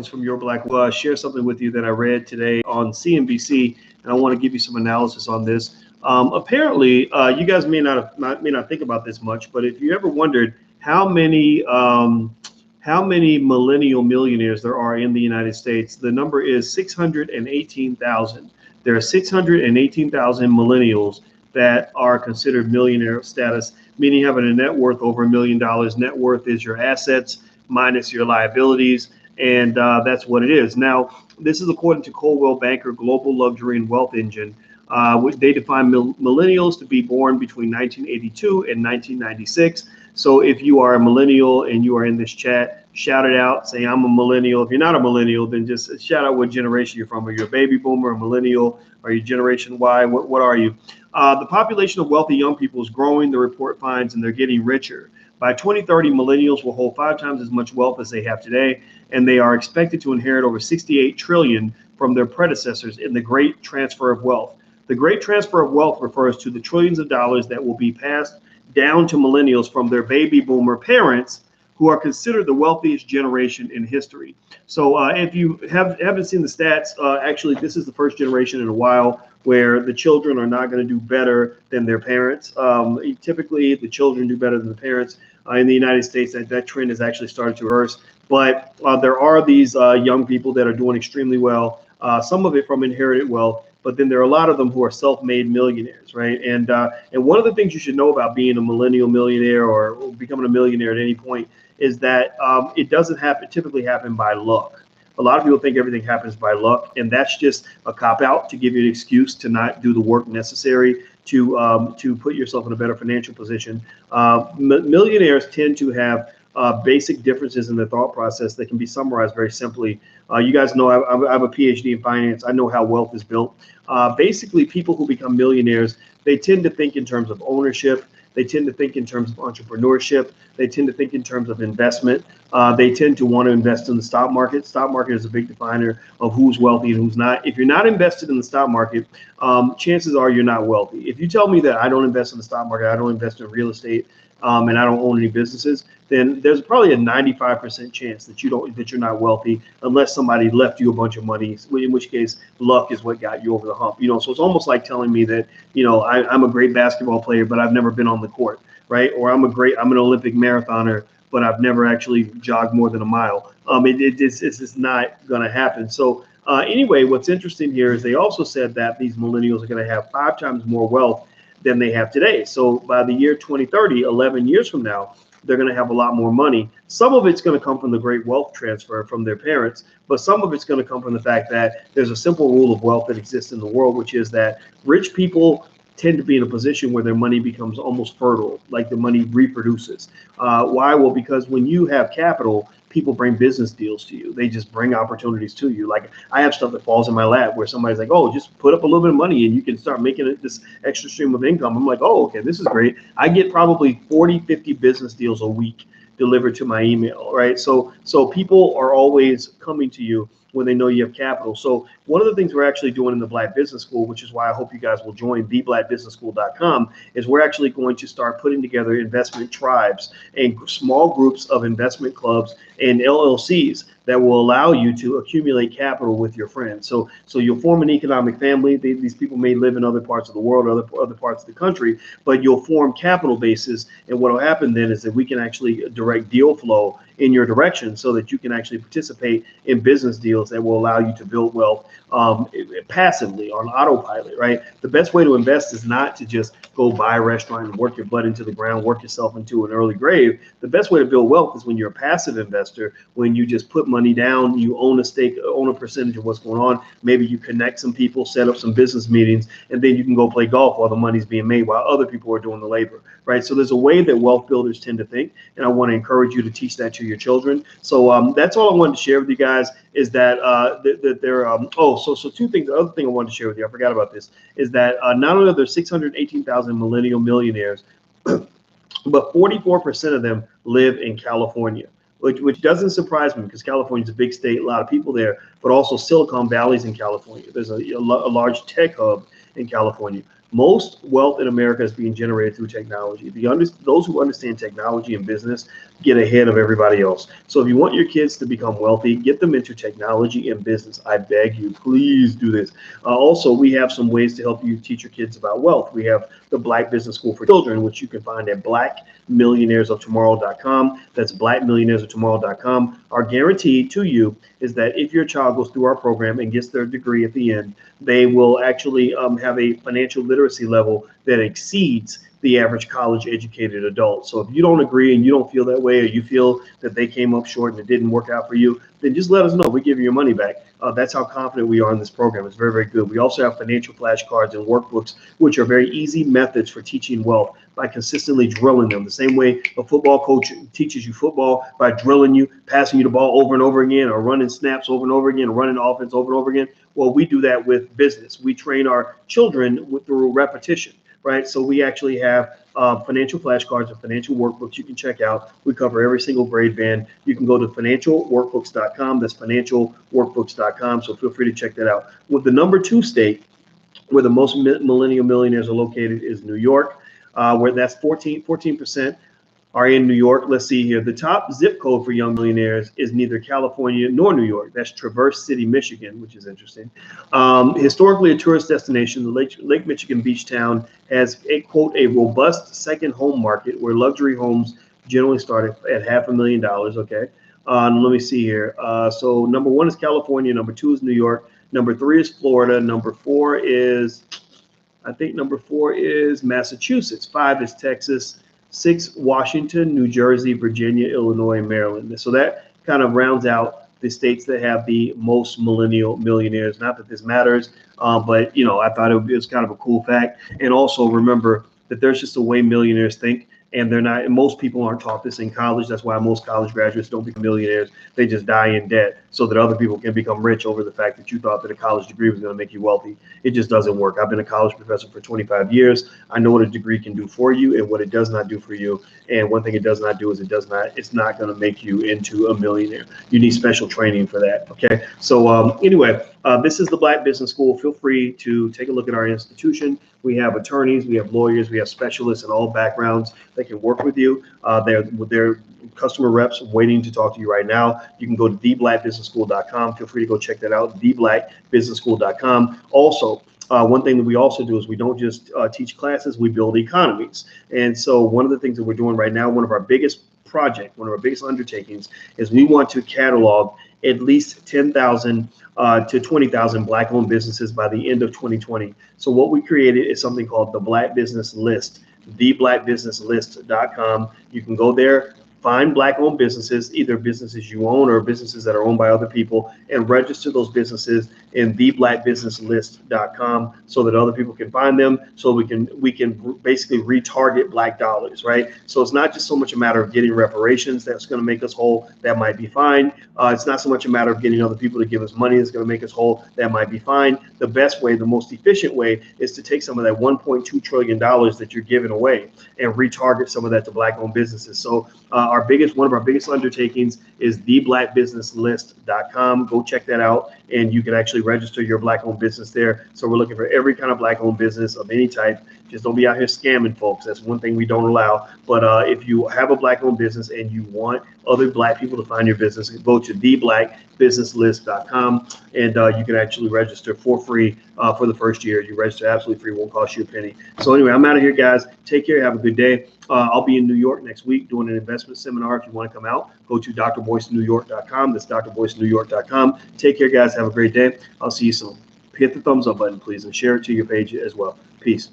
from Your Black. Share something with you that I read today on CNBC, and I want to give you some analysis on this. Apparently, you guys may not think about this much, but if you ever wondered how many millennial millionaires there are in the United States, the number is 618,000. There are 618,000 millennials that are considered millionaire status, meaning having a net worth over $1 million. Net worth is your assets minus your liabilities, and that's what it is. Now, this is according to Coldwell Banker Global Luxury and Wealth Engine, which they define millennials to be born between 1982 and 1996. So if you are a millennial and you are in this chat, shout it out, say I'm a millennial. If you're not a millennial, then just shout out what generation you're from. Are you a baby boomer, a millennial? Are you Generation Y? What are you? The population of wealthy young people is growing, the report finds, and they're getting richer. By 2030, millennials will hold 5 times as much wealth as they have today, and they are expected to inherit over 68 trillion from their predecessors in the Great Transfer of Wealth. The Great Transfer of Wealth refers to the trillions of dollars that will be passed down to millennials from their baby boomer parents, who are considered the wealthiest generation in history. So if you haven't seen the stats, actually, this is the first generation in a while where the children are not going to do better than their parents. Typically, the children do better than the parents. In the United States, that trend has actually started to reverse. But there are these young people that are doing extremely well, some of it from inherited wealth. But then there are a lot of them who are self-made millionaires, right? And one of the things you should know about being a millennial millionaire or becoming a millionaire at any point is that it doesn't typically happen by luck. A lot of people think everything happens by luck, and that's just a cop-out to give you an excuse to not do the work necessary to put yourself in a better financial position. Millionaires tend to have basic differences in their thought process that can be summarized very simply. You guys know I have a PhD in finance. I know how wealth is built. Basically, people who become millionaires, they tend to think in terms of ownership. They tend to think in terms of entrepreneurship. They tend to think in terms of investment. They tend to want to invest in the stock market. Stock market is a big definer of who's wealthy and who's not. If you're not invested in the stock market, chances are you're not wealthy. If you tell me that I don't invest in the stock market, I don't invest in real estate, and I don't own any businesses, then there's probably a 95% chance that you're not wealthy unless somebody left you a bunch of money, in which case luck is what got you over the hump. So it's almost like telling me that, I'm a great basketball player, but I've never been on the court, right? Or I'm an Olympic marathoner, but I've never actually jogged more than a mile. It's just not going to happen. So anyway, what's interesting here is they also said that these millennials are going to have 5 times more wealth than they have today. So by the year 2030, 11 years from now, they're going to have a lot more money. Some of it's going to come from the great wealth transfer from their parents, but some of it's going to come from the fact that there's a simple rule of wealth that exists in the world, which is that rich people tend to be in a position where their money becomes almost fertile, like the money reproduces. Why? Well, because when you have capital, people bring business deals to you. They just bring opportunities to you. Like I have stuff that falls in my lap where somebody's like, oh, just put up a little bit of money and you can start making this extra stream of income. I'm like, oh, okay, this is great. I get probably 40, 50 business deals a week delivered to my email, right? So people are always coming to you when they know you have capital. So one of the things we're actually doing in the Black Business School, which is why I hope you guys will join theblackbusinessschool.com, is we're actually going to start putting together investment tribes and small groups of investment clubs and LLCs that will allow you to accumulate capital with your friends. So you'll form an economic family. These people may live in other parts of the world, other parts of the country, but you'll form capital bases. And what will happen then is that we can actually direct deal flow in your direction so that you can actually participate in business deals that will allow you to build wealth passively on autopilot, right? The best way to invest is not to just go buy a restaurant and work your butt into the ground, work yourself into an early grave. The best way to build wealth is when you're a passive investor, when you just put money down, you own a stake, own a percentage of what's going on. Maybe you connect some people, set up some business meetings, and then you can go play golf while the money's being made, while other people are doing the labor, right? So there's a way that wealth builders tend to think, and I want to encourage you to teach that to your children. So that's all I wanted to share with you guys is that so 2 things. The other thing I wanted to share with you, I forgot about this, is that not only are there 618,000 millennial millionaires, but 44% of them live in California, which doesn't surprise me because California is a big state, a lot of people there, but also Silicon Valley's in California. There's a large tech hub in California. Most wealth in America is being generated through technology. Those who understand technology and business get ahead of everybody else. So if you want your kids to become wealthy, get them into technology and business. I beg you, please do this. Also, we have some ways to help you teach your kids about wealth. We have the Black Business School for Children, which you can find at blackmillionairesoftomorrow.com. That's blackmillionairesoftomorrow.com. Our guarantee to you is that if your child goes through our program and gets their degree at the end, they will actually have a financial literacy level that exceeds the average college educated adult. So if you don't agree and you don't feel that way, or you feel that they came up short and it didn't work out for you, then just let us know. We give you your money back. That's how confident we are in this program. It's very, very good. We also have financial flashcards and workbooks, which are very easy methods for teaching wealth by consistently drilling them. The same way a football coach teaches you football by drilling you, passing you the ball over and over again, or running snaps over and over again, or running offense over and over again. Well, we do that with business. We train our children through repetition, right? So we actually have financial flashcards and financial workbooks you can check out. We cover every single grade band. You can go to financialworkbooks.com. That's financialworkbooks.com. So feel free to check that out. With the number 2 state where the most millennial millionaires are located is New York, where that's 14% are in New York. Let's see here. The top zip code for young millionaires is neither California nor New York. That's Traverse City, Michigan, which is interesting. Historically a tourist destination, the Lake Michigan beach town has a, quote, a robust second home market where luxury homes generally start at $500,000. Okay. Let me see here. So number 1 is California. Number 2 is New York. Number 3 is Florida. Number 4 is, I think number 4 is Massachusetts. 5 is Texas. 6, Washington, New Jersey, Virginia, Illinois, and Maryland. So that kind of rounds out the states that have the most millennial millionaires. Not that this matters, but you know, I thought it was kind of a cool fact. And also remember that there's just a way millionaires think, and they're not. And most people aren't taught this in college. That's why most college graduates don't become millionaires. They just die in debt so that other people can become rich over the fact that you thought that a college degree was going to make you wealthy. It just doesn't work. I've been a college professor for 25 years. I know what a degree can do for you and what it does not do for you. And one thing it does not do is it's not going to make you into a millionaire. You need special training for that. Okay. So anyway, this is the Black Business School. Feel free to take a look at our institution. We have attorneys, we have lawyers, we have specialists in all backgrounds that can work with you. They're customer reps waiting to talk to you right now. You can go to theblackbusinessschool.com. Feel free to go check that out, theblackbusinessschool.com. Also, one thing that we also do is we don't just teach classes, we build economies. And so one of the things that we're doing right now, one of our biggest undertakings is we want to catalog at least 10,000 to 20,000 Black-owned businesses by the end of 2020. So what we created is something called the Black Business List, theblackbusinesslist.com. You can go there, find Black-owned businesses, either businesses you own or businesses that are owned by other people, and register those businesses in theblackbusinesslist.com so that other people can find them, so we can basically retarget Black dollars, right? So it's not just so much a matter of getting reparations that's going to make us whole. That might be fine. It's not so much a matter of getting other people to give us money that's going to make us whole. That might be fine. The best way, the most efficient way, is to take some of that $1.2 trillion that you're giving away and retarget some of that to Black-owned businesses. So one of our biggest undertakings is theblackbusinesslist.com. Go check that out, and you can actually register your Black-owned business there. So we're looking for every kind of Black-owned business of any type. Just don't be out here scamming folks. That's one thing we don't allow. But if you have a Black-owned business and you want other Black people to find your business, go to theblackbusinesslist.com, and you can actually register for free for the first year. You register absolutely free, won't cost you a penny. So anyway, I'm out of here, guys. Take care. Have a good day. I'll be in New York next week doing an investment seminar. If you want to come out, go to drboycenewyork.com. That's drboycenewyork.com. Take care, guys. Have a great day. I'll see you soon. Hit the thumbs up button, please, and share it to your page as well. Peace.